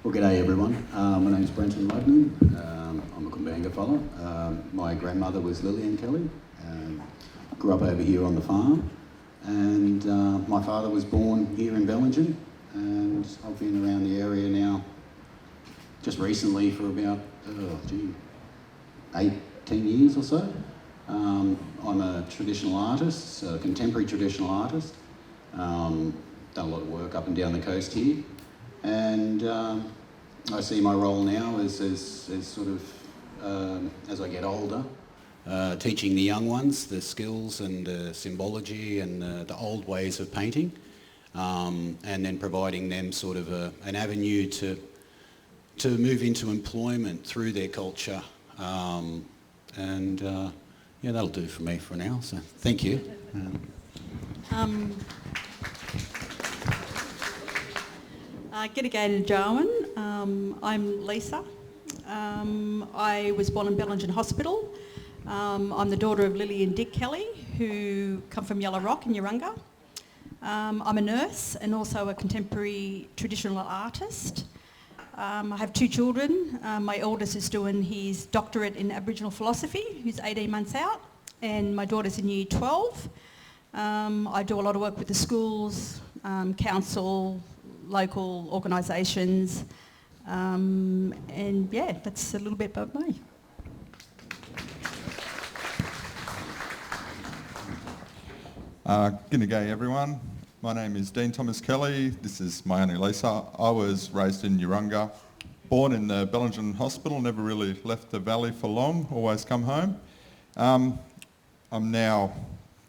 Well, g'day everyone. My name's Brentyn Lugnan. I'm a Kumbanga fellow. My grandmother was Lillian Kelly. Grew up over here on the farm, and my father was born here in Bellinger, and I've been around the area now just recently for about 18 years or so. I'm a traditional artist, a contemporary traditional artist. Done a lot of work up and down the coast here, and I see my role now as sort of as I get older, teaching the young ones the skills and symbology and the old ways of painting, and then providing them sort of an avenue to move into employment through their culture, and yeah, that'll do for me for now. So thank you. G'day to Ciaron. I'm Lisa. I was born in Bellinger Hospital. I'm the daughter of Lily and Dick Kelly, who come from Yellow Rock in Urunga. I'm a nurse and also a contemporary traditional artist. I have two children. My eldest is doing his doctorate in Aboriginal philosophy, who's 18 months out, and my daughter's in year 12. I do a lot of work with the schools, council, local organisations, and yeah, that's a little bit about me. G'day everyone. My name is Dean Thomas Kelly. This is my Auntie Lisa. I was raised in Urunga, born in the Bellinger Hospital, never really left the valley for long, always come home. I'm now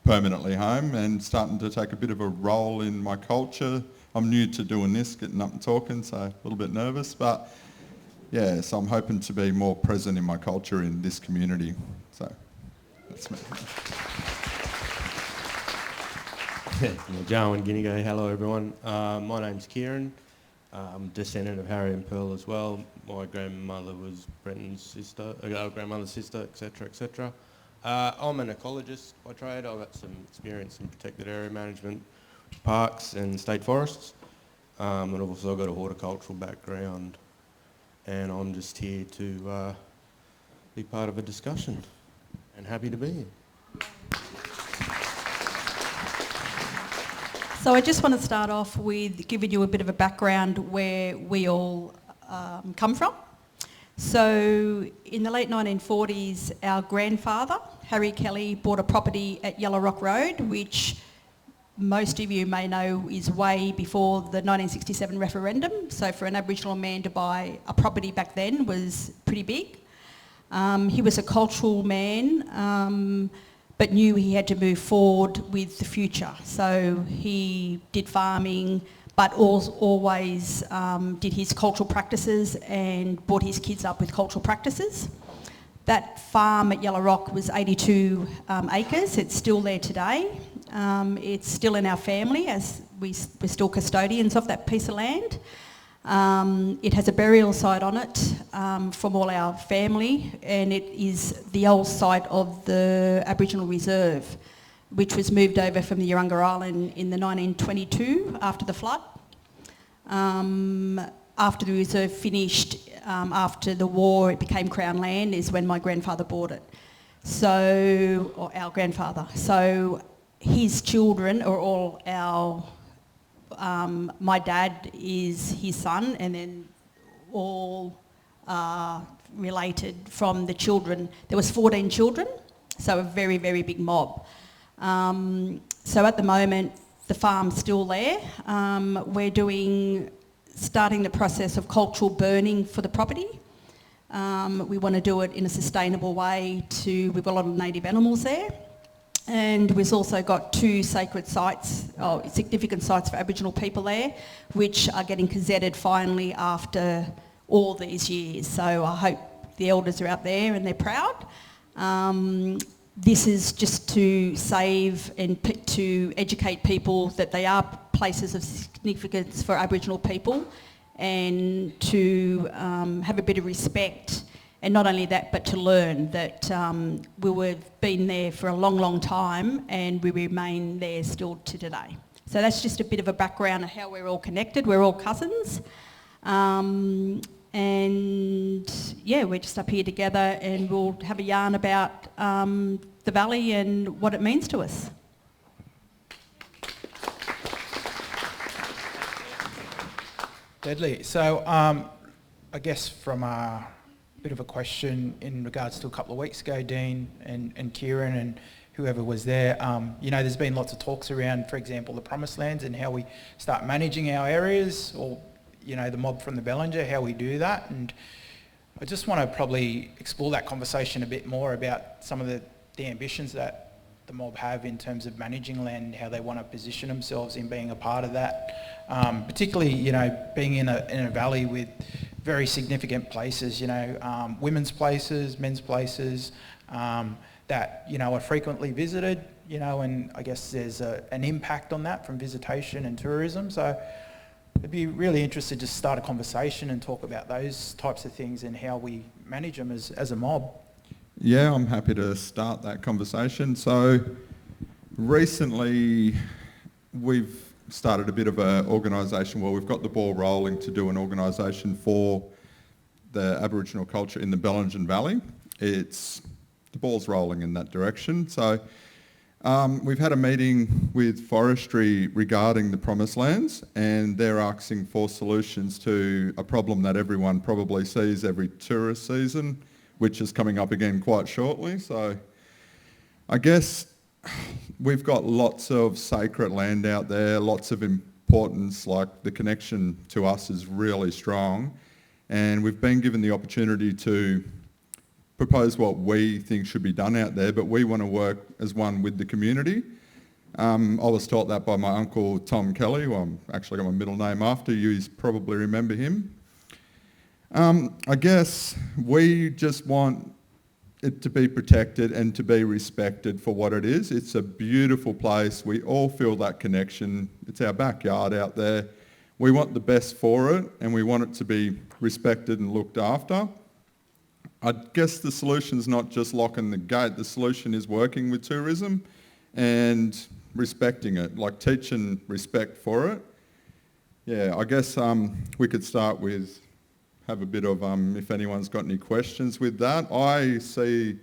permanently home and starting to take a bit of a role in my culture. I'm new to doing this, getting up and talking, so a little bit nervous, but yeah, so I'm hoping to be more present in my culture in this community. So that's me. Jarwin Guinea, hello everyone. My name's Ciaron. I'm a descendant of Harry and Pearl as well. My grandmother was Brentyn's sister, grandmother's sister, etc., etc. I'm an ecologist by trade. I've got some experience in protected area management, parks and state forests. And I've also got a horticultural background, and I'm just here to be part of a discussion, and happy to be here. So I just want to start off with giving you a bit of a background where we all come from. So in the late 1940s, our grandfather, Harry Kelly, bought a property at Yellow Rock Road, which most of you may know is way before the 1967 referendum. So for an Aboriginal man to buy a property back then was pretty big. He was a cultural man, but knew he had to move forward with the future. So he did farming, but always did his cultural practices and brought his kids up with cultural practices. That farm at Yellow Rock was 82 acres. It's still there today. It's still in our family, as we're still custodians of that piece of land. It has a burial site on it from all our family, and it is the old site of the Aboriginal Reserve, which was moved over from the Urunga Island in the 1922 after the flood. After the reserve finished, after the war, it became Crown land, is when my grandfather bought it. So, or our grandfather. So his children are all our, my dad is his son, and then all related from the children. There was 14 children, so a very, very big mob. So at the moment, the farm's still there. We're starting the process of cultural burning for the property. We want to do it in a sustainable way. We've got a lot of native animals there. And we've also got two sacred sites, significant sites for Aboriginal people there, which are getting gazetted finally after all these years. So I hope the elders are out there and they're proud. This is just to save and to educate people that they are places of significance for Aboriginal people, and to have a bit of respect. And not only that, but to learn that we've been there for a long, long time, and we remain there still to today. So that's just a bit of a background of how we're all connected. We're all cousins. And yeah, we're just up here together and we'll have a yarn about the valley and what it means to us. Deadly. So I guess from a bit of a question in regards to a couple of weeks ago, Dean and Ciaron and whoever was there, there's been lots of talks around, for example, the Promised Lands and how we start managing our areas, or, the mob from the Bellinger, how we do that. And I just want to probably explore that conversation a bit more about some of the ambitions that the mob have in terms of managing land, how they want to position themselves in being a part of that. Particularly, being in a valley with very significant places, women's places, men's places, that, are frequently visited, and I guess there's an impact on that from visitation and tourism. So I'd be really interested to start a conversation and talk about those types of things and how we manage them as a mob. Yeah, I'm happy to start that conversation. So recently we've started a bit of an organisation where we've got the ball rolling to do an organisation for the Aboriginal culture in the Bellinger Valley. The ball's rolling in that direction. So we've had a meeting with Forestry regarding the Promised Lands, and they're asking for solutions to a problem that everyone probably sees every tourist season, which is coming up again quite shortly. So I guess we've got lots of sacred land out there, lots of importance, like the connection to us is really strong, and we've been given the opportunity to propose what we think should be done out there, but we want to work as one with the community. I was taught that by my uncle Tom Kelly, who I'm actually got my middle name after. You probably remember him. I guess we just want it to be protected and to be respected for what it is. It's a beautiful place. We all feel that connection. It's our backyard out there. We want the best for it, and we want it to be respected and looked after. I guess the solution's not just locking the gate. The solution is working with tourism and respecting it, like teaching respect for it. Yeah, I guess we could start with, have a bit of, if anyone's got any questions with that. I see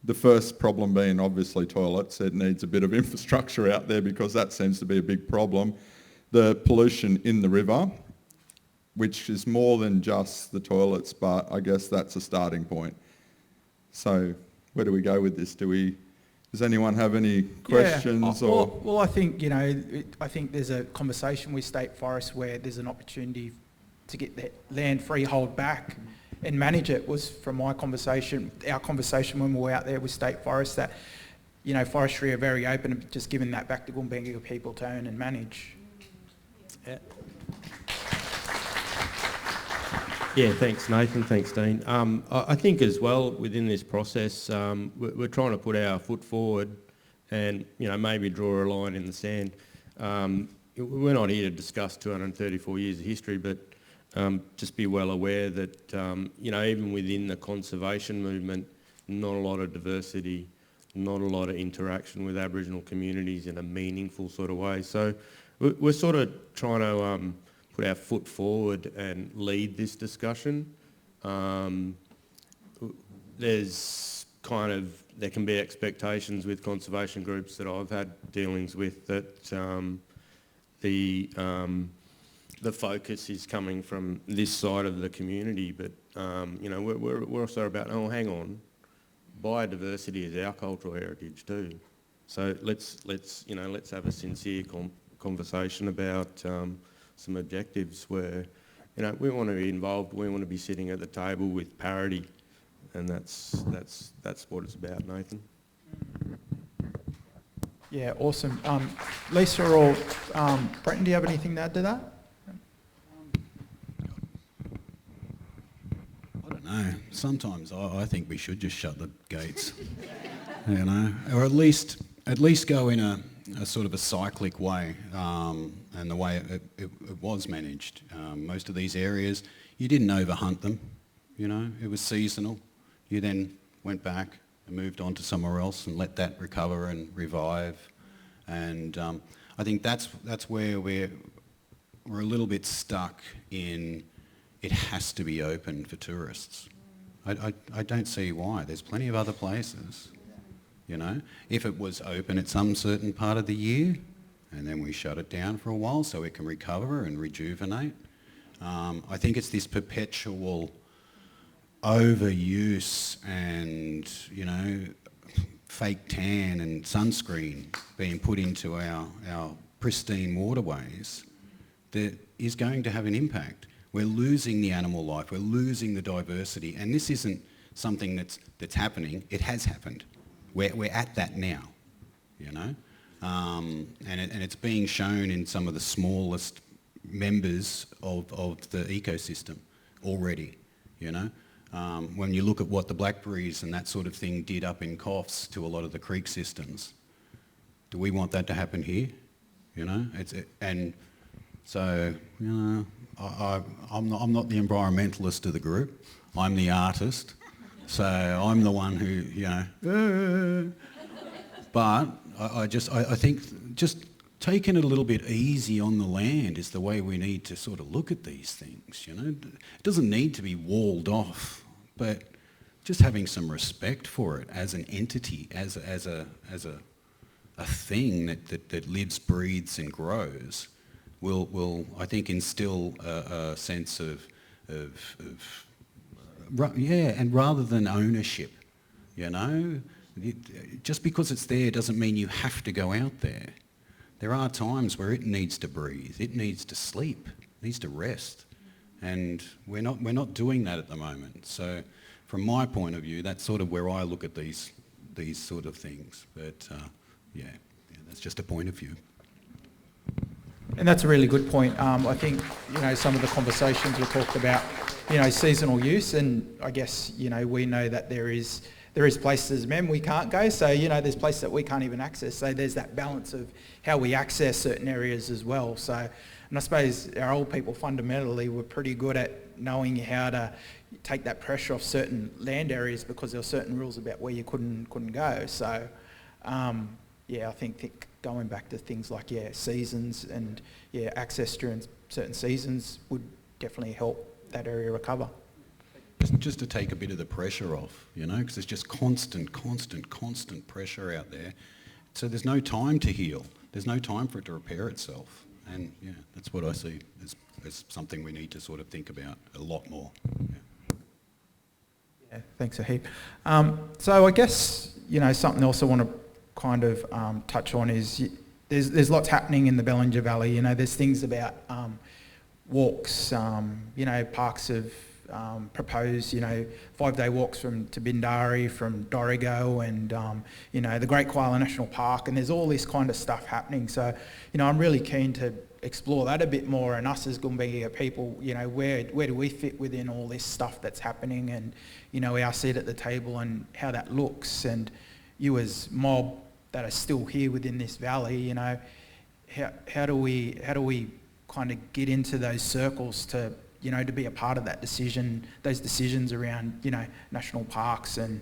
the first problem being obviously toilets. It needs a bit of infrastructure out there because that seems to be a big problem. The pollution in the river, which is more than just the toilets, but I guess that's a starting point. So where do we go with this? Does anyone have any questions? Yeah. Or Well, I think, I think there's a conversation with State Forests where there's an opportunity to get that land freehold back and manage it. Was from our conversation when we were out there with State Forests, that, Forestry are very open to just giving that back to Gumbaynggirr people to own and manage. Yeah. Yeah, thanks Nathan, thanks Dean. I think as well within this process, we're trying to put our foot forward and maybe draw a line in the sand. We're not here to discuss 234 years of history, but just be well aware that even within the conservation movement, not a lot of diversity, not a lot of interaction with Aboriginal communities in a meaningful sort of way. So we're sort of trying to put our foot forward and lead this discussion. There can be expectations with conservation groups that I've had dealings with that the focus is coming from this side of the community, but we're also about, oh, hang on, biodiversity is our cultural heritage too. So let's have a sincere conversation about some objectives where, we want to be involved, we want to be sitting at the table with parity, and that's what it's about, Nathan. Yeah, awesome. Lisa or Brentyn, do you have anything to add to that? I don't know. Sometimes I think we should just shut the gates, or at least go in a sort of a cyclic way, and the way it was managed. Most of these areas, you didn't overhunt them, it was seasonal. You then went back and moved on to somewhere else and let that recover and revive. And I think that's where we're a little bit stuck in it has to be open for tourists. I don't see why. There's plenty of other places, you know. If it was open at some certain part of the year and then we shut it down for a while so it can recover and rejuvenate. I think it's this perpetual overuse and, you know, fake tan and sunscreen being put into our pristine waterways that is going to have an impact. We're losing the animal life, we're losing the diversity, and this isn't something that's happening, it has happened. We're at that now, you know, and it's being shown in some of the smallest members of the ecosystem already, you know. When you look at what the blackberries and that sort of thing did up in Coffs to a lot of the creek systems, do we want that to happen here? You know, and so, you know, I'm not the environmentalist of the group. I'm the artist, so I'm the one who, you know. But I think just taking it a little bit easy on the land is the way we need to sort of look at these things. You know, it doesn't need to be walled off, but just having some respect for it as an entity, as a thing that lives, breathes, and grows. Will I think instill a sense of and rather than ownership, you know, just because it's there doesn't mean you have to go out there. There are times where it needs to breathe, it needs to sleep, it needs to rest, and we're not doing that at the moment. So, from my point of view, that's sort of where I look at these sort of things. But yeah, that's just a point of view. And that's a really good point. I think, you know, some of the conversations we talked about, you know, seasonal use, and I guess, you know, we know that there is places, we can't go, so, you know, there's places that we can't even access, so there's that balance of how we access certain areas as well. So, and I suppose our old people fundamentally were pretty good at knowing how to take that pressure off certain land areas because there were certain rules about where you couldn't go. So, yeah, I think going back to things like, seasons and, access during certain seasons would definitely help that area recover. Just to take a bit of the pressure off, you know, because there's just constant pressure out there. So there's no time to heal. There's no time for it to repair itself. And yeah, that's what I see as something we need to sort of think about a lot more. Yeah, thanks a heap. So I guess, you know, something else I want to kind of touch on is there's lots happening in the Bellinger Valley. You know, there's things about walks, you know, parks have proposed, you know, 5-day walks to Bindari, from Dorrigo, and, you know, the Great Koala National Park, and there's all this kind of stuff happening. So, you know, I'm really keen to explore that a bit more, and us as Gumbaynggirr people, you know, where do we fit within all this stuff that's happening, and, you know, our seat at the table and how that looks, and you as mob that are still here within this valley, you know, how do we kind of get into those circles to, you know, to be a part of that decision, those decisions around, you know, national parks and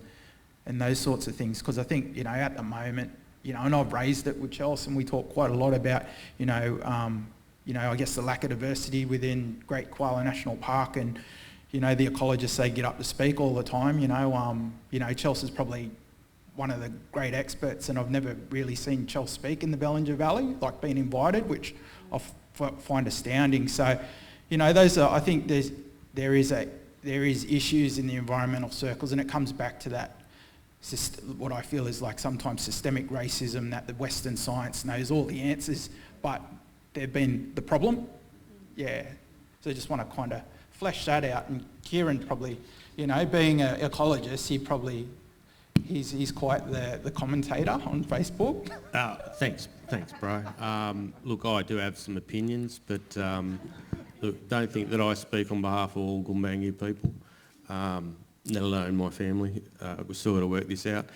those sorts of things. Because I think, you know, at the moment, you know, and I've raised it with Chelsea, and we talk quite a lot about, you know, I guess the lack of diversity within Great Koala National Park, and, you know, the ecologists say get up to speak all the time. You know, Chelsea's probably one of the great experts, and I've never really seen Chelsea speak in the Bellinger Valley, like being invited, which I find astounding. So, you know, those are, I think there is issues in the environmental circles, and it comes back to that, what I feel is like sometimes systemic racism, that the Western science knows all the answers, but they've been the problem. Yeah. So I just want to kind of flesh that out. And Ciaron probably, you know, being an ecologist, he's quite the commentator on Facebook. Thanks, bro. Look, I do have some opinions, but look, don't think that I speak on behalf of all Gumbaynggirr people, let alone my family. We've still got to work this out.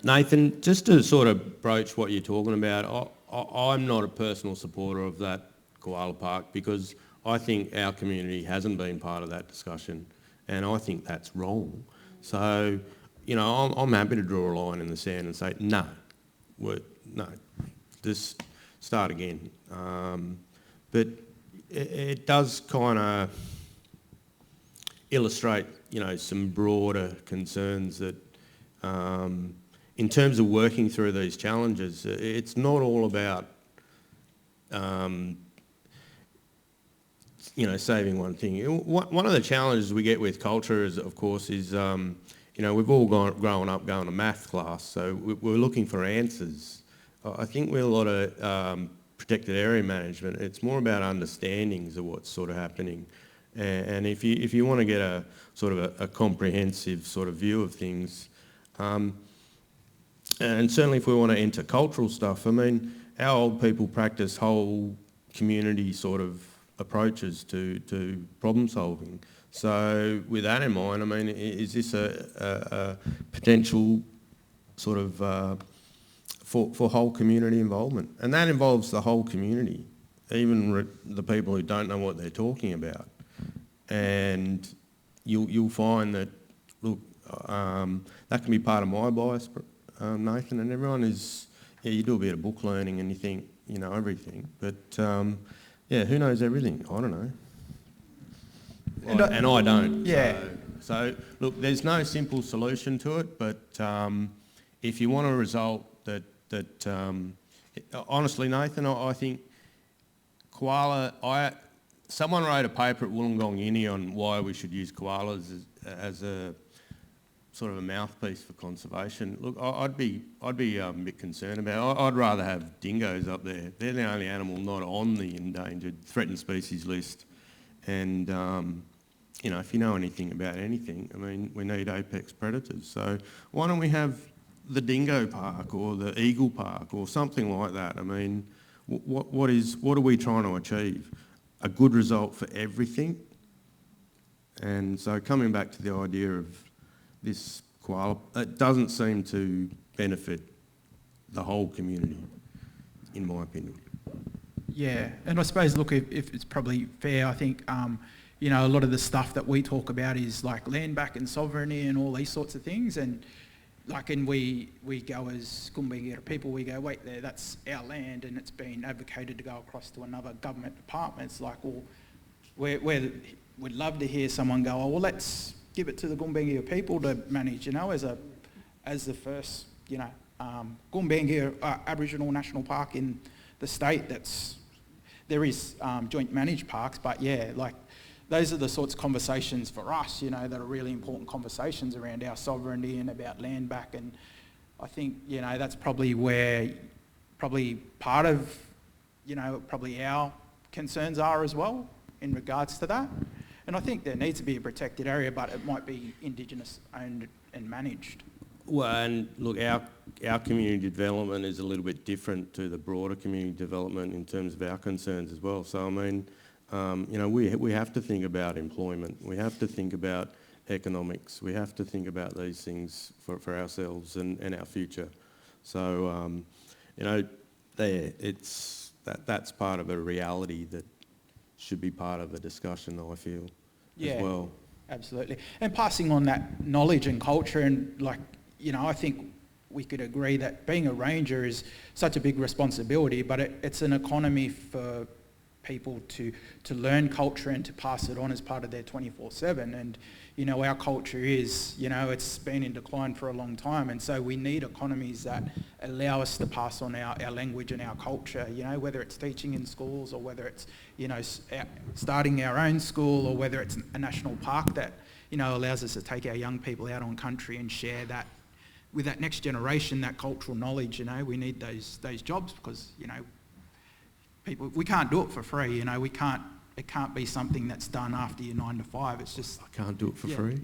Nathan, just to sort of broach what you're talking about, I'm not a personal supporter of that koala park because I think our community hasn't been part of that discussion, and I think that's wrong. So, you know, I'm happy to draw a line in the sand and say, no, just start again. But, it does kind of illustrate, some broader concerns that, in terms of working through these challenges, it's not all about, saving one thing. One of the challenges we get with culture is, of course, we've all grown up going to math class, so we're looking for answers. I think with a lot of protected area management, it's more about understandings of what's sort of happening. And if you want to get a sort of a comprehensive sort of view of things, and certainly if we want to enter cultural stuff, I mean, our old people practice whole community sort of approaches to problem solving. So with that in mind, I mean, is this a potential sort of for whole community involvement? And that involves the whole community, even the people who don't know what they're talking about. And you'll find that, look, that can be part of my bias, Nathan, and everyone is, you do a bit of book learning and you think you know everything, but who knows everything? I don't know. And I don't. Yeah. So look, there's no simple solution to it, but if you want a result that honestly, Nathan, I think koala. Someone wrote a paper at Wollongong Uni on why we should use koalas as a sort of a mouthpiece for conservation. Look, I'd be a bit concerned about it. I'd rather have dingoes up there. They're the only animal not on the endangered threatened species list. And if you know anything about anything, I mean, we need apex predators. So why don't we have the dingo park or the eagle park or something like that? I mean, what are we trying to achieve? A good result for everything. And so coming back to the idea of this koala, it doesn't seem to benefit the whole community, in my opinion. Yeah, and I suppose, look, if it's probably fair, I think, a lot of the stuff that we talk about is like land back and sovereignty and all these sorts of things, and we go as Gumbaynggirr people, we go, wait there, that's our land and it's been advocated to go across to another government department. It's like, well, we'd love to hear someone go, oh, well, let's give it to the Gumbaynggirr people to manage, as the first, Gumbaynggirr Aboriginal National Park in the state. There is joint managed parks, but those are the sorts of conversations for us, that are really important conversations around our sovereignty and about land back. And I think, that's probably where part of, probably our concerns are as well in regards to that. And I think there needs to be a protected area, but it might be Indigenous owned and managed. Well, and look, our community development is a little bit different to the broader community development in terms of our concerns as well. So, I mean, we have to think about employment. We have to think about economics. We have to think about these things for ourselves and our future. So, that's part of a reality that should be part of the discussion, I feel, as well. Absolutely. And passing on that knowledge and culture, and I think we could agree that being a ranger is such a big responsibility, but it's an economy for people to learn culture and to pass it on as part of their 24/7. And our culture is, it's been in decline for a long time, and so we need economies that allow us to pass on our language and our culture, whether it's teaching in schools or whether it's starting our own school, or whether it's a national park that allows us to take our young people out on country and share that with that next generation, that cultural knowledge. We need those jobs, because people, we can't do it for free. It can't be something that's done after your 9 to 5. It's just, I can't do it for free.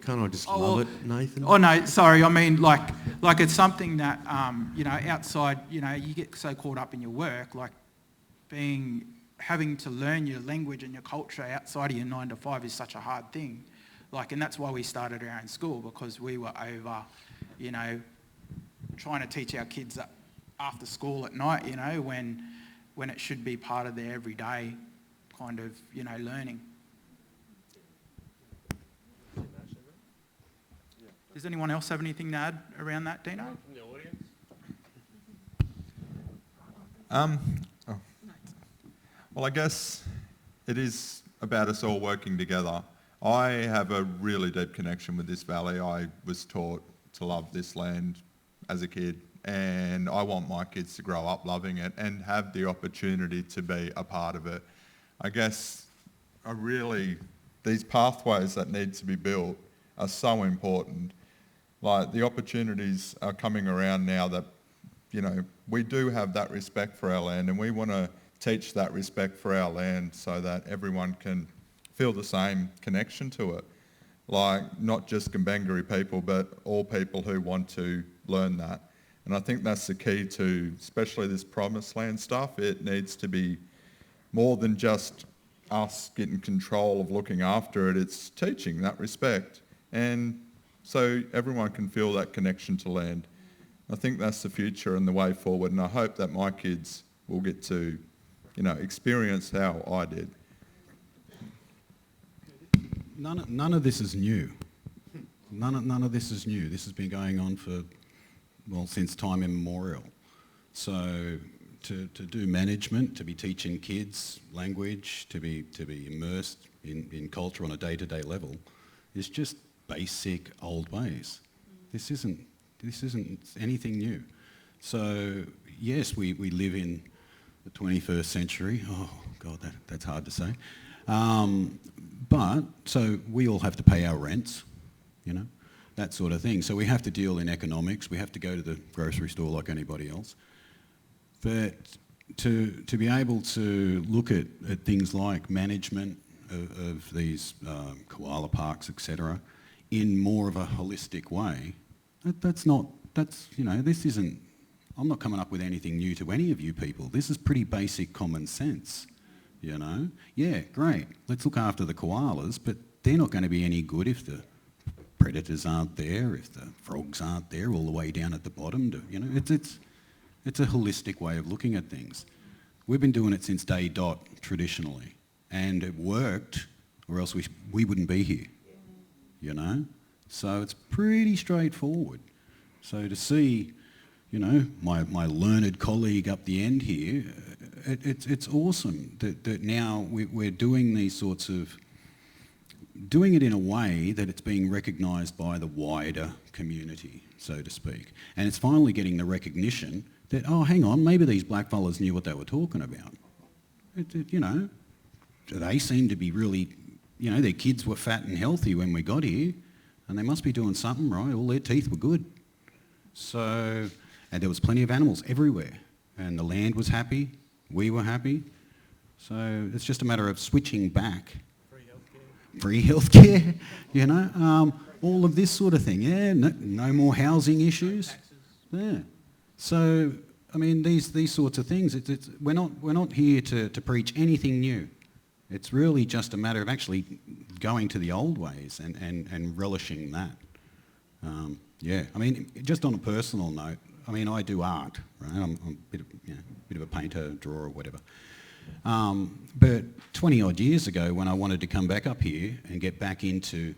Can't I just love it, Nathan? Oh no, sorry. I mean, like it's something that outside. You get so caught up in your work, having to learn your language and your culture outside of your 9 to 5 is such a hard thing. And that's why we started our own school, because we were over, trying to teach our kids after school at night, when it should be part of their everyday kind of, learning. Does anyone else have anything to add around that, Dino? From the audience? Well, I guess it is about us all working together. I have a really deep connection with this valley. I was taught to love this land as a kid, and I want my kids to grow up loving it and have the opportunity to be a part of it. I guess these pathways that need to be built are so important. Like, the opportunities are coming around now that, we do have that respect for our land, and we want to teach that respect for our land so that everyone can feel the same connection to it. Like, not just Gumbaynggirri people, but all people who want to learn that. And I think that's the key to, especially this promised land stuff. It needs to be more than just us getting control of looking after it. It's teaching that respect, and so everyone can feel that connection to land. I think that's the future and the way forward, and I hope that my kids will get to, experience how I did. None of this is new. None of this is new. This has been going on since time immemorial. So to do management, to be teaching kids language, to be immersed in culture on a day-to-day level, is just basic old ways. This isn't anything new. So yes, we live in the 21st century. Oh God, that's hard to say. But so we all have to pay our rents, that sort of thing. So we have to deal in economics. We have to go to the grocery store like anybody else. But to be able to look at things like management of these koala parks, etc., in more of a holistic way, this isn't, I'm not coming up with anything new to any of you people. This is pretty basic common sense, Yeah, great, let's look after the koalas, but they're not going to be any good if the predators aren't there, if the frogs aren't there all the way down at the bottom. It's a holistic way of looking at things. We've been doing it since day dot traditionally, and it worked, or else we wouldn't be here, So it's pretty straightforward. So to see, my learned colleague up the end here, it's awesome that now we're doing these sorts of, doing it in a way that it's being recognised by the wider community, so to speak. And it's finally getting the recognition that, oh, hang on, maybe these blackfellas knew what they were talking about. They seem to be really, their kids were fat and healthy when we got here, and they must be doing something right. All their teeth were good. So, and there was plenty of animals everywhere, and the land was happy, we were happy. So it's just a matter of switching back. Free healthcare, all of this sort of thing. Yeah, no more housing issues. Yeah. So, I mean, these sorts of things. We're not here to preach anything new. It's really just a matter of actually going to the old ways and relishing that. Yeah, I mean, just on a personal note, I mean, I do art, right? I'm a bit of a painter, drawer, or whatever. But 20 odd years ago, when I wanted to come back up here and get back into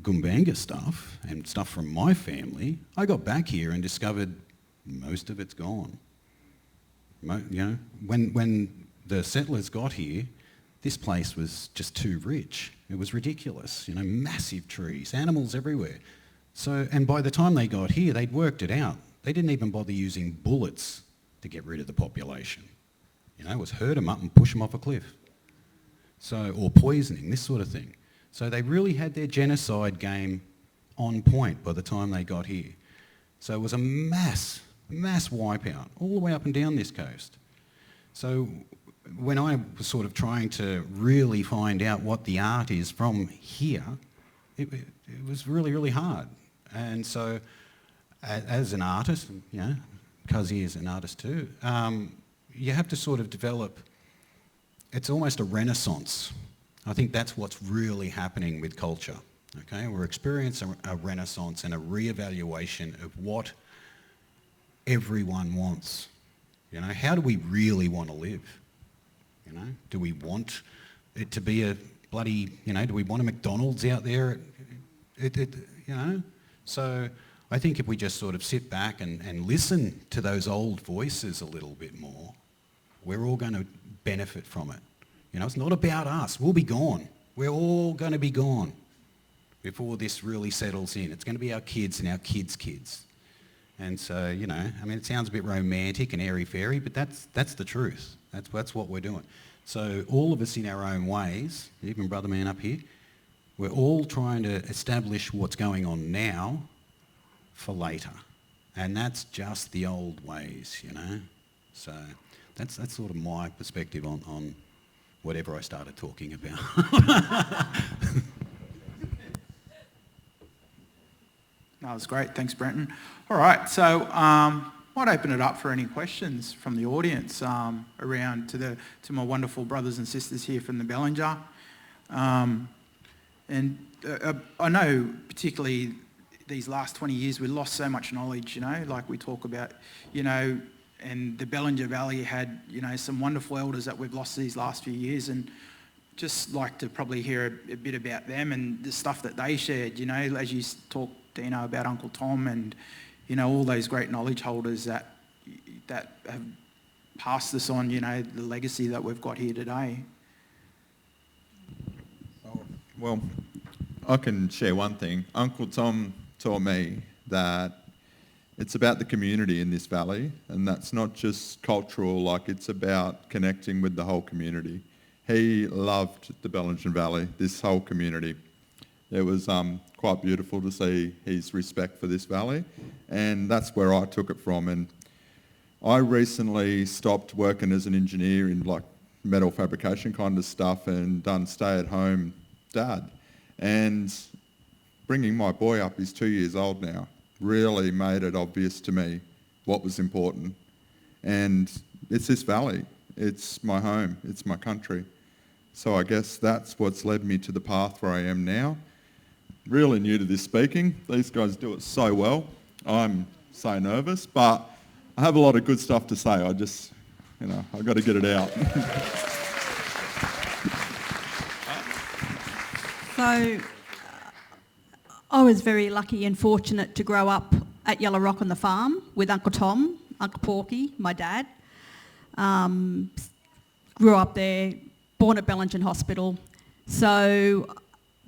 Gumbaynggirri stuff and stuff from my family, I got back here and discovered most of it's gone. When the settlers got here, this place was just too rich. It was ridiculous, massive trees, animals everywhere. So, and by the time they got here, they'd worked it out. They didn't even bother using bullets to get rid of the population. It was herd them up and push them off a cliff. So, or poisoning, this sort of thing. So they really had their genocide game on point by the time they got here. So it was a mass wipeout all the way up and down this coast. So when I was sort of trying to really find out what the art is from here, it was really, really hard. And so as an artist, Cuzzy is an artist too, you have to sort of develop, it's almost a renaissance. I think that's what's really happening with culture, okay? We're experiencing a renaissance and a re-evaluation of what everyone wants. How do we really want to live? Do we want it to be a bloody, do we want a McDonald's out there? So I think if we just sort of sit back and listen to those old voices a little bit more, we're all going to benefit from it. You know, it's not about us. We'll be gone. We're all going to be gone before this really settles in. It's going to be our kids and our kids' kids. And so, you know, I mean, it sounds a bit romantic and airy-fairy, but that's the truth. That's what we're doing. So all of us in our own ways, even brother man up here, we're all trying to establish what's going on now for later. And that's just the old ways, you know. So that's sort of my perspective on whatever I started talking about. That was great. Thanks, Brentyn. All right, so might open it up for any questions from the audience around to my wonderful brothers and sisters here from the Bellinger. And I know particularly these last 20 years we lost so much knowledge, you know, like we talk about, you know, and the Bellinger Valley had, you know, some wonderful elders that we've lost these last few years, and just like to probably hear a bit about them and the stuff that they shared, you know, as you talk, Dino, about Uncle Tom and, you know, all those great knowledge holders that have passed us on, you know, the legacy that we've got here today. Well, I can share one thing. Uncle Tom taught me that it's about the community in this valley, and that's not just cultural, like it's about connecting with the whole community. He loved the Bellinger Valley, this whole community. It was quite beautiful to see his respect for this valley, and that's where I took it from. And I recently stopped working as an engineer in like metal fabrication kind of stuff and done stay-at-home dad. And bringing my boy up, he's 2 years old now, really made it obvious to me what was important. And it's this valley. It's my home. It's my country. So I guess that's what's led me to the path where I am now. Really new to this speaking. These guys do it so well. I'm so nervous, but I have a lot of good stuff to say. I just, you know, I've got to get it out. So I was very lucky and fortunate to grow up at Yellow Rock on the farm with Uncle Tom, Uncle Porky, my dad. Grew up there, born at Bellinger Hospital. So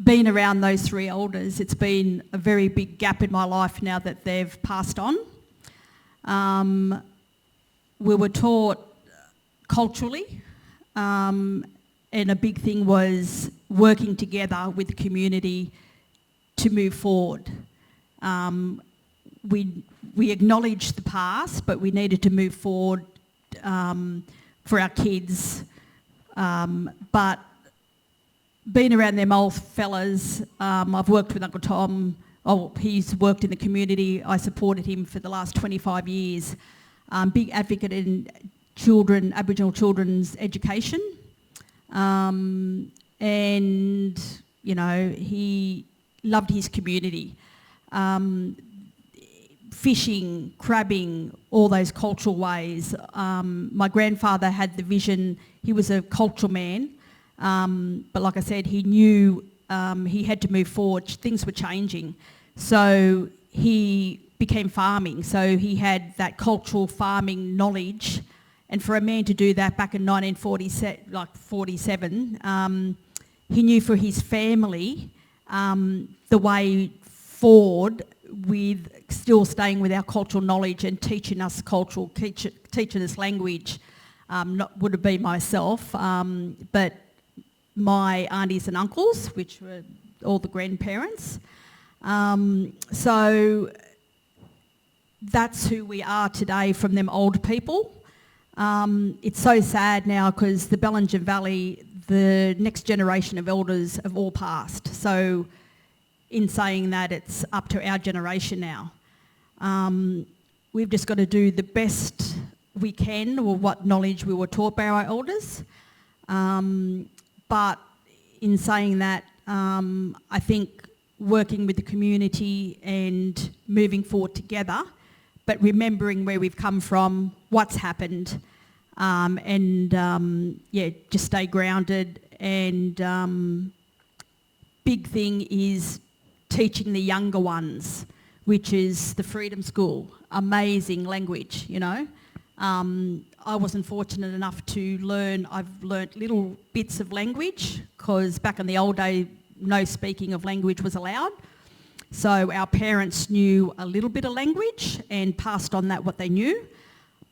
being around those three elders, it's been a very big gap in my life now that they've passed on. We were taught culturally, and a big thing was working together with the community to move forward. We acknowledged the past, but we needed to move forward for our kids. But being around them old fellas, I've worked with Uncle Tom. Oh, he's worked in the community. I supported him for the last 25 years. Big advocate in Aboriginal children's education. And, you know, he loved his community. Fishing, crabbing, all those cultural ways. My grandfather had the vision. He was a cultural man. But like I said, he knew he had to move forward. Things were changing. So he became farming. So he had that cultural farming knowledge. And for a man to do that back in 1947, he knew for his family the way forward with still staying with our cultural knowledge and teaching us teaching us language. Would have been myself, but my aunties and uncles, which were all the grandparents. So that's who we are today from them old people. It's so sad now because the Bellinger Valley, the next generation of elders have all passed. So in saying that, it's up to our generation now. We've just got to do the best we can with what knowledge we were taught by our elders. But in saying that, I think working with the community and moving forward together, but remembering where we've come from, what's happened, just stay grounded. And big thing is teaching the younger ones, which is the Freedom School. Amazing language, you know. I wasn't fortunate enough to learn. I've learnt little bits of language because back in the old day, no speaking of language was allowed. So our parents knew a little bit of language and passed on that what they knew.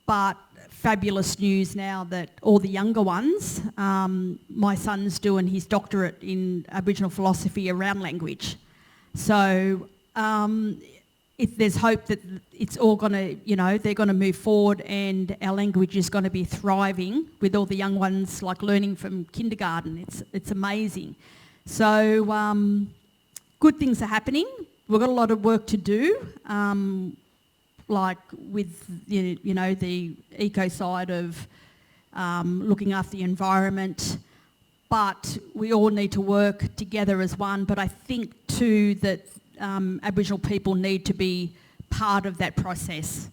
But fabulous news now that all the younger ones, my son's doing his doctorate in Aboriginal philosophy around language. So if there's hope that it's all going to, they're going to move forward and our language is going to be thriving with all the young ones like learning from kindergarten. It's amazing. So good things are happening. We've got a lot of work to do, like with the eco side of looking after the environment. But we all need to work together as one. But I think too that Aboriginal people need to be part of that process.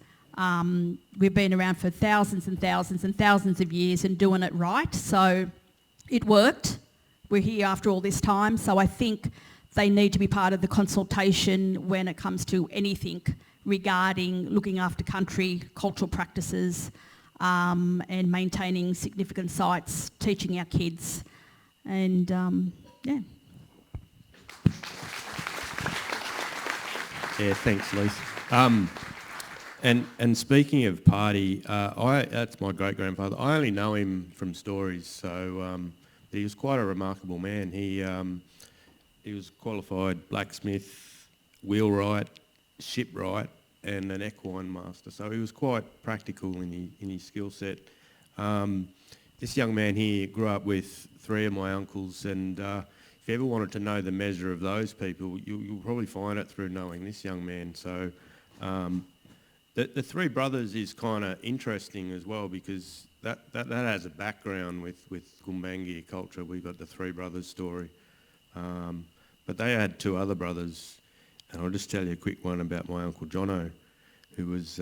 We've been around for thousands and thousands and thousands of years and doing it right. So it worked. We're here after all this time. So I think they need to be part of the consultation when it comes to anything regarding looking after country, cultural practices, and maintaining significant sites, teaching our kids. And yeah. Yeah, thanks, Lisa. And speaking of party, that's my great-grandfather. I only know him from stories, so he was quite a remarkable man. He was qualified blacksmith, wheelwright, shipwright, and an equine master. So he was quite practical in his skill set. This young man here grew up with 3 of my uncles, and if you ever wanted to know the measure of those people, you'll probably find it through knowing this young man. So the 3 brothers is kind of interesting as well because that has a background with Gumbaynggirr culture. We've got the 3 brothers story. But they had 2 other brothers, and I'll just tell you a quick one about my Uncle Jono, who was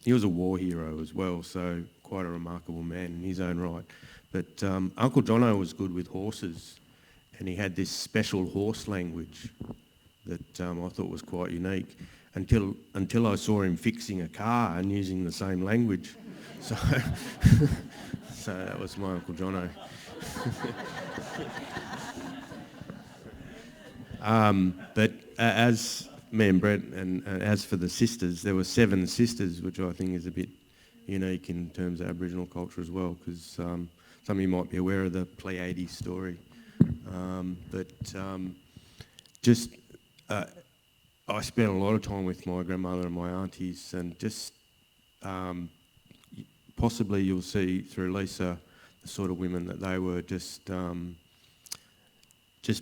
he was a war hero as well, so quite a remarkable man in his own right. But Uncle Jono was good with horses, and he had this special horse language that I thought was quite unique until I saw him fixing a car and using the same language. So, so that was my Uncle Jono. But as me and Brent, and as for the sisters, there were 7 sisters, which I think is a bit unique in terms of Aboriginal culture as well, because some of you might be aware of the Pleiades story. I spent a lot of time with my grandmother and my aunties, and just possibly you'll see through Lisa the sort of women that they were, just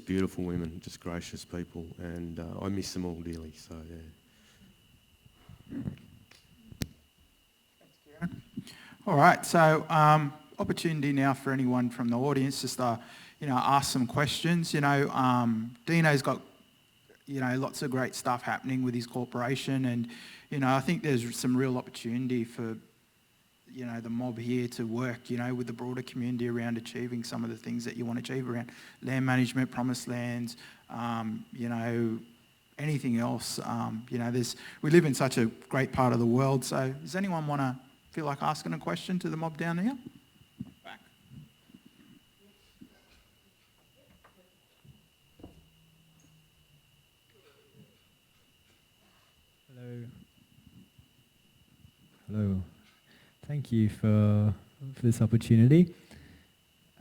beautiful women, just gracious people, and I miss them all dearly. So yeah. Thanks, Ciaron. All right, so opportunity now for anyone from the audience just ask some questions. Dino's got lots of great stuff happening with his corporation, and I think there's some real opportunity for the mob here to work, with the broader community around achieving some of the things that you want to achieve around land management, promised lands, anything else. We live in such a great part of the world. So does anyone feel like asking a question to the mob down here? Back. Hello. Thank you for this opportunity.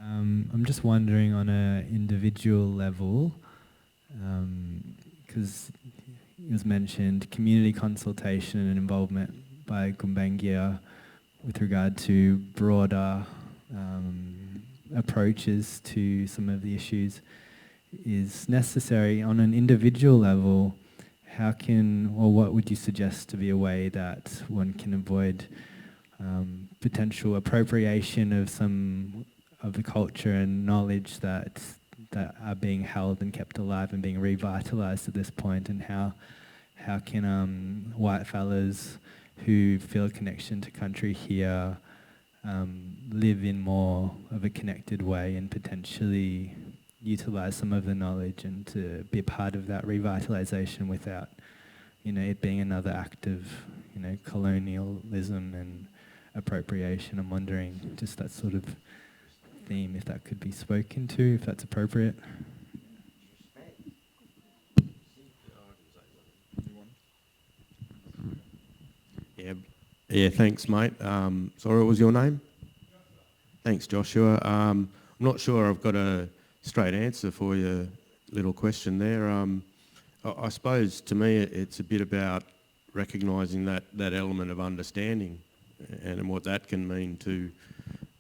I'm just wondering on an individual level, because it was mentioned community consultation and involvement by Gumbaynggirr with regard to broader approaches to some of the issues is necessary. On an individual level, what would you suggest to be a way that one can avoid potential appropriation of some of the culture and knowledge that are being held and kept alive and being revitalised at this point, and how can white fellas who feel a connection to country here live in more of a connected way and potentially utilise some of the knowledge and to be a part of that revitalisation without it being another act of colonialism and appropriation. I'm wondering just that sort of theme, if that could be spoken to, if that's appropriate. Yeah, thanks, mate. Sorry, what was your name? Thanks, Joshua. I'm not sure I've got a straight answer for your little question there. I suppose to me it's a bit about recognising that element of understanding and what that can mean to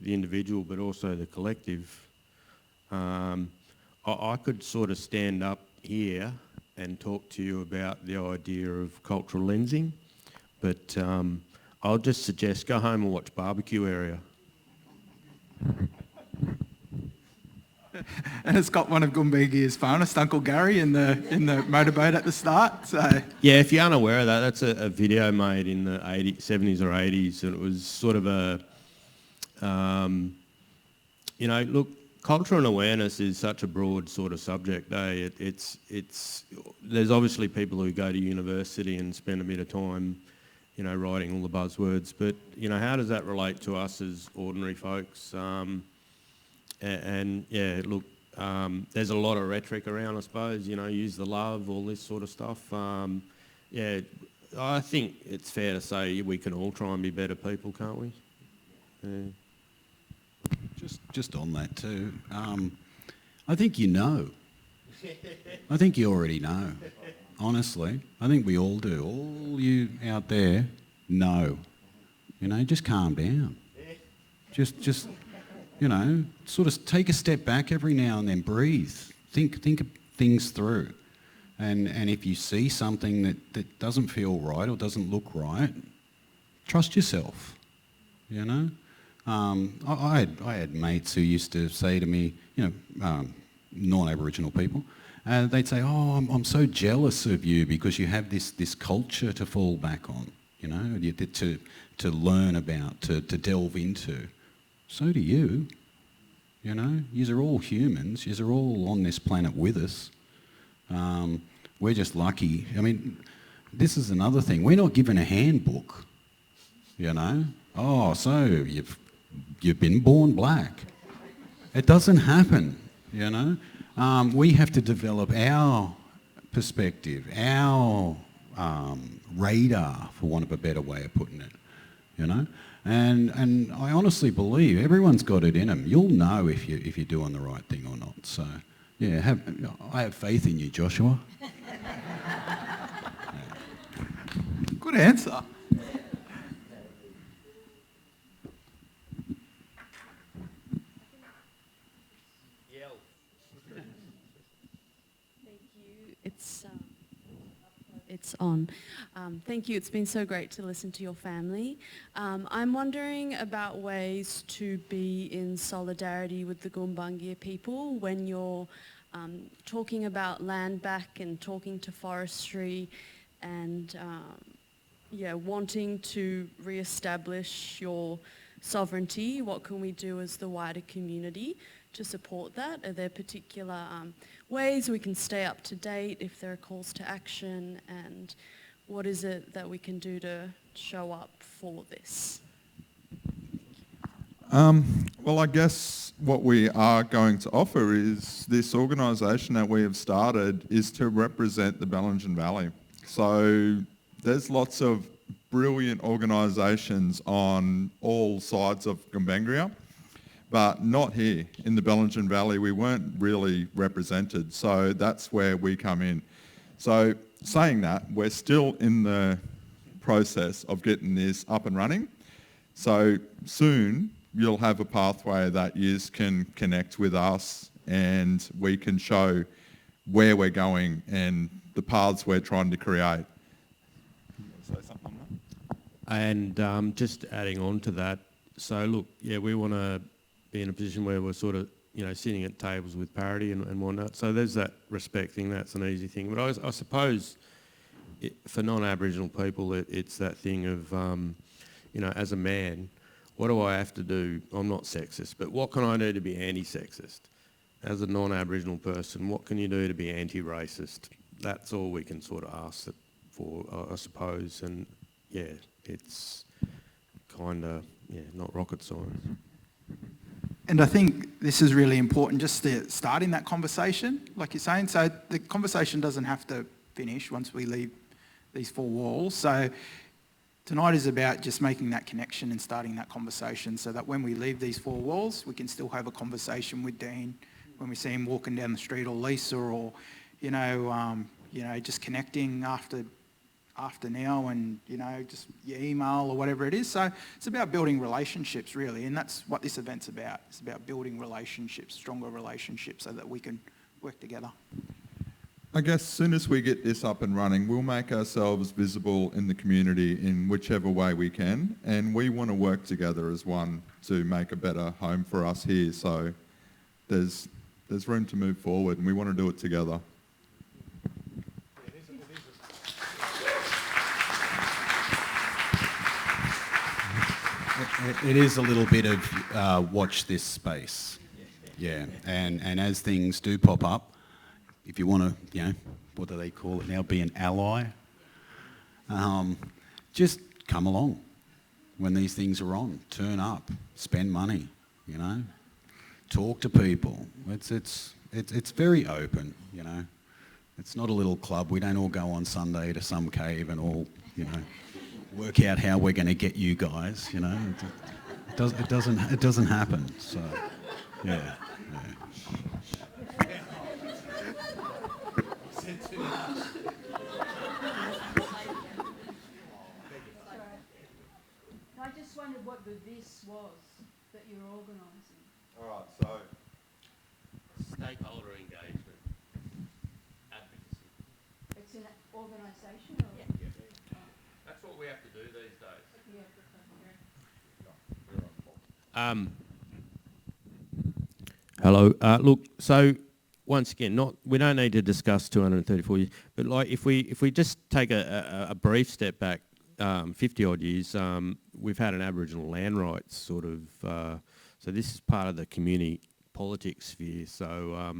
the individual but also the collective. I could sort of stand up here and talk to you about the idea of cultural lensing, but I'll just suggest go home and watch Barbecue Area. And it's got one of Gumbeghi's finest, Uncle Gary, in the motorboat at the start. So Yeah, if you're unaware of that, that's a video made in the 70s or 80s, and it was sort of a, look, culture and awareness is such a broad sort of subject. There's obviously people who go to university and spend a bit of time, writing all the buzzwords, but how does that relate to us as ordinary folks? There's a lot of rhetoric around, I suppose, use the love, all this sort of stuff. I think it's fair to say we can all try and be better people, can't we? Just on that too, I think I think you already know. Honestly, I think we all do. All you out there know. Just calm down. Just sort of take a step back every now and then, breathe, think of things through. And if you see something that doesn't feel right or doesn't look right, trust yourself, I had mates who used to say to me, non-Aboriginal people, they'd say, "Oh, I'm so jealous of you because you have this culture to fall back on, to learn about, to delve into. So do you. Yous are all humans. Yous are all on this planet with us. We're just lucky. I mean, this is another thing. We're not given a handbook. Oh, so you've been born black. It doesn't happen. We have to develop our perspective, our radar, for want of a better way of putting it. And I honestly believe everyone's got it in them. You'll know if you're doing the right thing or not. So, yeah, I have faith in you, Joshua. good answer. It's on. Thank you. It's been so great to listen to your family. I'm wondering about ways to be in solidarity with the Gumbaynggirr people when you're talking about land back and talking to forestry and wanting to re-establish your sovereignty. What can we do as the wider community to support that? Are there particular ways we can stay up to date if there are calls to action, and what is it that we can do to show up for this? Well, I guess what we are going to offer is this organisation that we have started is to represent the Bellinger Valley. So there's lots of brilliant organisations on all sides of Gumbaynggirr, but not here in the Bellinger Valley. We weren't really represented, so that's where we come in. So saying that, we're still in the process of getting this up and running. So soon you'll have a pathway that you can connect with us and we can show where we're going and the paths we're trying to create. Say something on that? And just adding on to that, so look, we want to be in a position where we're sort of, sitting at tables with parity and whatnot. So there's that respect thing, that's an easy thing. But I suppose for non-Aboriginal people, it's that thing of, as a man, what do I have to do? I'm not sexist, but what can I do to be anti-sexist? As a non-Aboriginal person, what can you do to be anti-racist? That's all we can sort of ask for, I suppose. And it's kind of not rocket science. And I think this is really important, just to starting that conversation, like you're saying. So the conversation doesn't have to finish once we leave these four walls. So tonight is about just making that connection and starting that conversation so that when we leave these four walls, we can still have a conversation with Dean when we see him walking down the street, or Lisa, or, just connecting after now, and, just your email or whatever it is. So it's about building relationships, really, and that's what this event's about. It's about building relationships, stronger relationships, so that we can work together. I guess as soon as we get this up and running, we'll make ourselves visible in the community in whichever way we can, and we want to work together as one to make a better home for us here. So there's room to move forward, and we want to do it together. It is a little bit of watch this space. Yeah, and as things do pop up, if you want to, what do they call it now, be an ally, just come along when these things are on. Turn up, spend money, talk to people. It's very open, It's not a little club. We don't all go on Sunday to some cave and all, work out how we're going to get you guys, It doesn't happen. So, yeah. I just wondered what this was that you're organising. All right, so Stakeholder engagement, advocacy. It's an organisation, or? Yeah. That's what we have to do these days. Hello. Look, so once again, we don't need to discuss 234 years, but like if we just take a brief step back, 50 odd years, we've had an Aboriginal land rights sort of. So this is part of the community politics sphere. So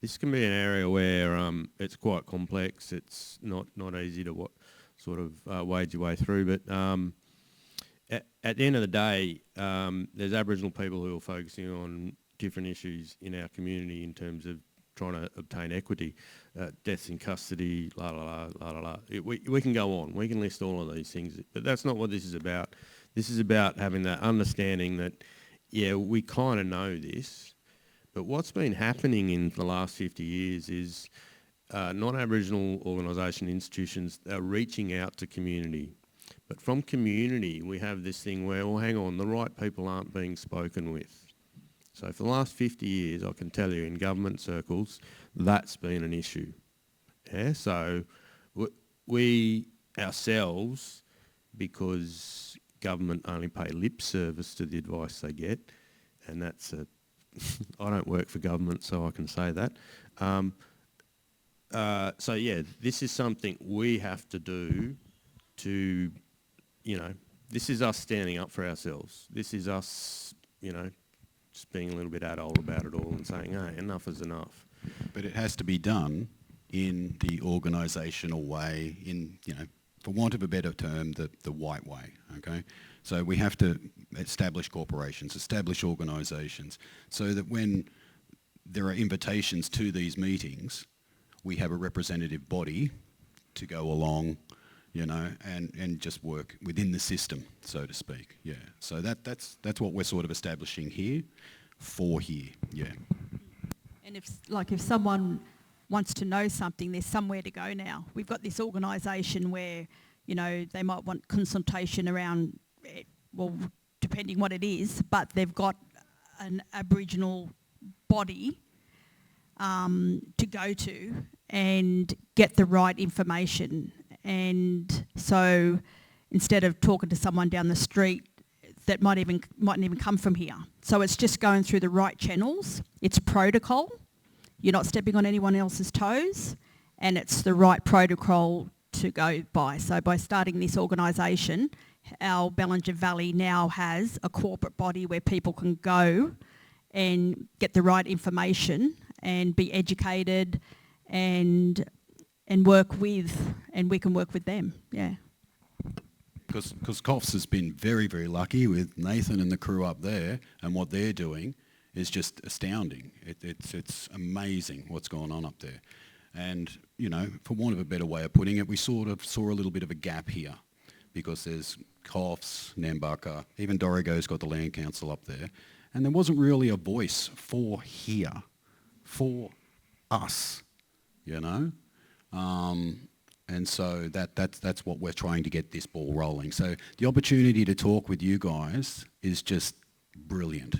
this can be an area where it's quite complex. It's not easy to wade your way through, but. At the end of the day, there's Aboriginal people who are focusing on different issues in our community in terms of trying to obtain equity, deaths in custody, la la la la la. We can go on. We can list all of these things, but that's not what this is about. This is about having that understanding that, we kind of know this, but what's been happening in the last 50 years is non-Aboriginal organisation institutions are reaching out to community. But from community, we have this thing where, hang on, the right people aren't being spoken with. So for the last 50 years, I can tell you in government circles, that's been an issue. Yeah, so we ourselves, because government only pay lip service to the advice they get, and that's I don't work for government, so I can say that. This is something we have to do to, this is us standing up for ourselves. This is us, just being a little bit adult about it all and saying, hey, enough is enough. But it has to be done in the organisational way, for want of a better term, the white way, okay? So we have to establish corporations, establish organisations, so that when there are invitations to these meetings, we have a representative body to go along, and just work within the system, so to speak. Yeah. So that's what we're sort of establishing here, for here. Yeah. And if someone wants to know something, there's somewhere to go now. We've got this organisation where, they might want consultation around, depending what it is, but they've got an Aboriginal body to go to and get the right information. And so instead of talking to someone down the street that mightn't even come from here. So it's just going through the right channels. It's protocol. You're not stepping on anyone else's toes, and it's the right protocol to go by. So by starting this organisation, our Bellinger Valley now has a corporate body where people can go and get the right information and be educated and work with, and we can work with them. Yeah. because Coffs has been very, very lucky with Nathan and the crew up there, and what they're doing is just astounding. It's amazing what's going on up there. And, you know, for want of a better way of putting it, we sort of saw a little bit of a gap here because there's Coffs, Nambucca, even Dorrigo's got the land council up there, and there wasn't really a voice for here, for us, you know? And so that's what we're trying to get this ball rolling. So the opportunity to talk with you guys is just brilliant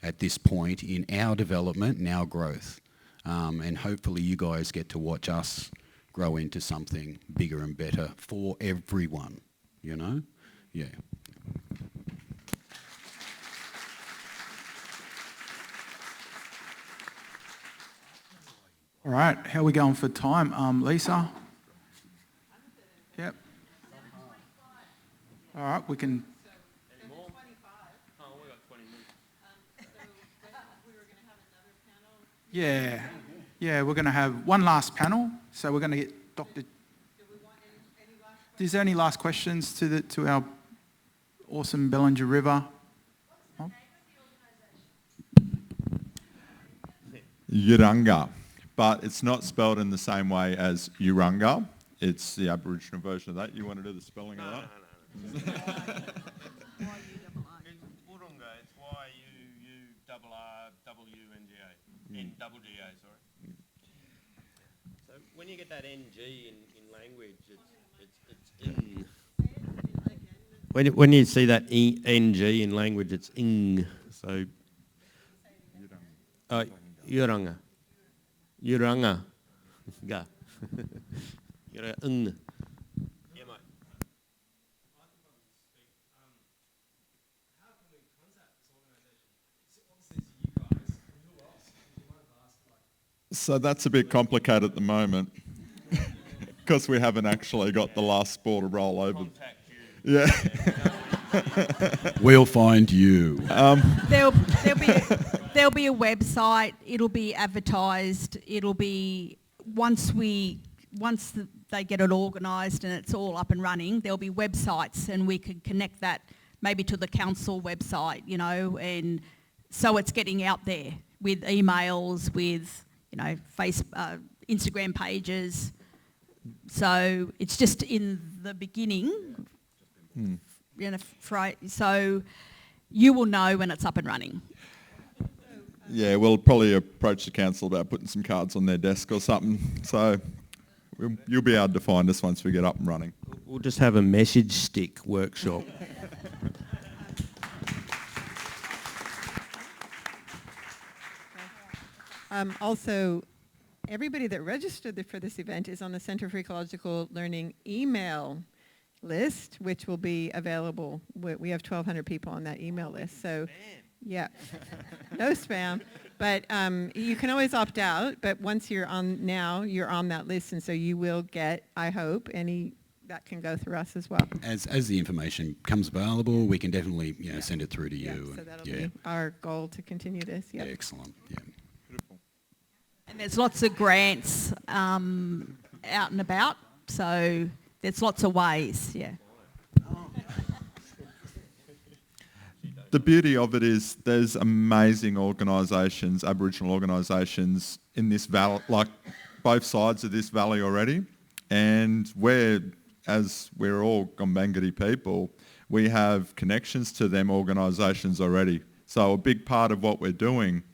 at this point in our development and our growth. And hopefully you guys get to watch us grow into something bigger and better for everyone, you know? Yeah. All right, how are we going for time? Lisa? Yep. All right, we can... Yeah, we're going to have one last panel. So we're going to get Dr. Is there any last questions to our awesome Bellinger River? Oh. Urunga, but it's not spelled in the same way as Urunga. It's the Aboriginal version of that. You want to do the spelling of that? No. It's Urunga. It's Y-U-R-R-W-N-G-A. N-double-G-A, sorry. So when you get that NG in language, it's ing. When you see that NG in language, it's ing. So, Urunga. Urunga. Ga. Urunga. Yeah, mate. So that's a bit complicated at the moment because we haven't actually got the last ball to roll over. Yeah. We'll find you. There'll be a website. It'll be advertised. It'll be once they get it organised and it's all up and running. There'll be websites, and we could connect that maybe to the council website, you know, and so it's getting out there with emails, with, you know, Instagram pages. So it's just in the beginning. You know, so you will know when it's up and running. Yeah, we'll probably approach the council about putting some cards on their desk or something. So you'll be able to find us once we get up and running. We'll just have a message stick workshop. Also, everybody that registered for this event is on the Centre for Ecological Learning email list, which will be available. We have 1,200 people on that email list. So, yeah, no spam. But you can always opt out. But once you're on that list, and so you will get, I hope, any that can go through us as well. As the information becomes available, we can definitely send it through to you. So that'll be our goal to continue this. Yeah, excellent. Yeah. And there's lots of grants out and about, so there's lots of ways, yeah. The beauty of it is there's amazing organisations, Aboriginal organisations in this valley, like both sides of this valley already, and as we're all Gombangati people, we have connections to them organisations already. So a big part of what we're doing,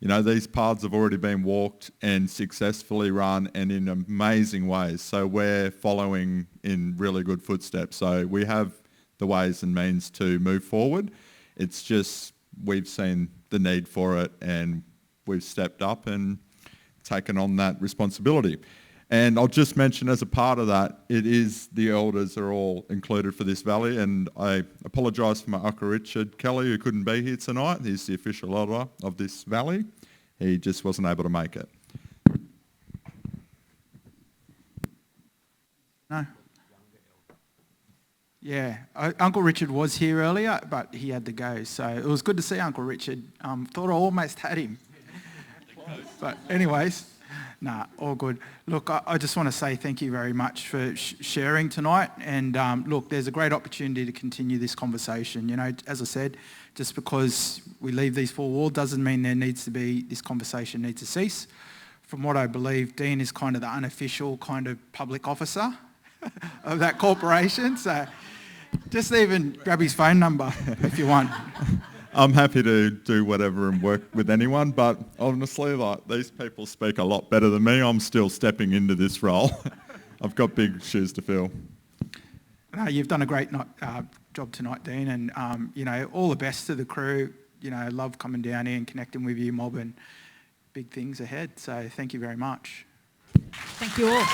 you know, these paths have already been walked and successfully run and in amazing ways. So we're following in really good footsteps. So we have the ways and means to move forward. It's just we've seen the need for it and we've stepped up and taken on that responsibility. And I'll just mention as a part of that, it is the elders are all included for this valley, and I apologise for my Uncle Richard Kelly who couldn't be here tonight. He's the official elder of this valley. He just wasn't able to make it. No. Yeah, Uncle Richard was here earlier, but he had to go. So it was good to see Uncle Richard. Thought I almost had him. But anyways, Nah, all good. Look, I just want to say thank you very much for sharing tonight. And look, there's a great opportunity to continue this conversation. You know, as I said, just because we leave these four walls doesn't mean this conversation needs to cease. From what I believe, Dean is kind of the unofficial kind of public officer of that corporation. So just even grab his phone number if you want. I'm happy to do whatever and work with anyone, but honestly, like, these people speak a lot better than me. I'm still stepping into this role. I've got big shoes to fill. No, you've done a great job tonight, Dean, and you know, all the best to the crew. You know, love coming down here and connecting with you, Mob, and big things ahead. So thank you very much. Thank you all.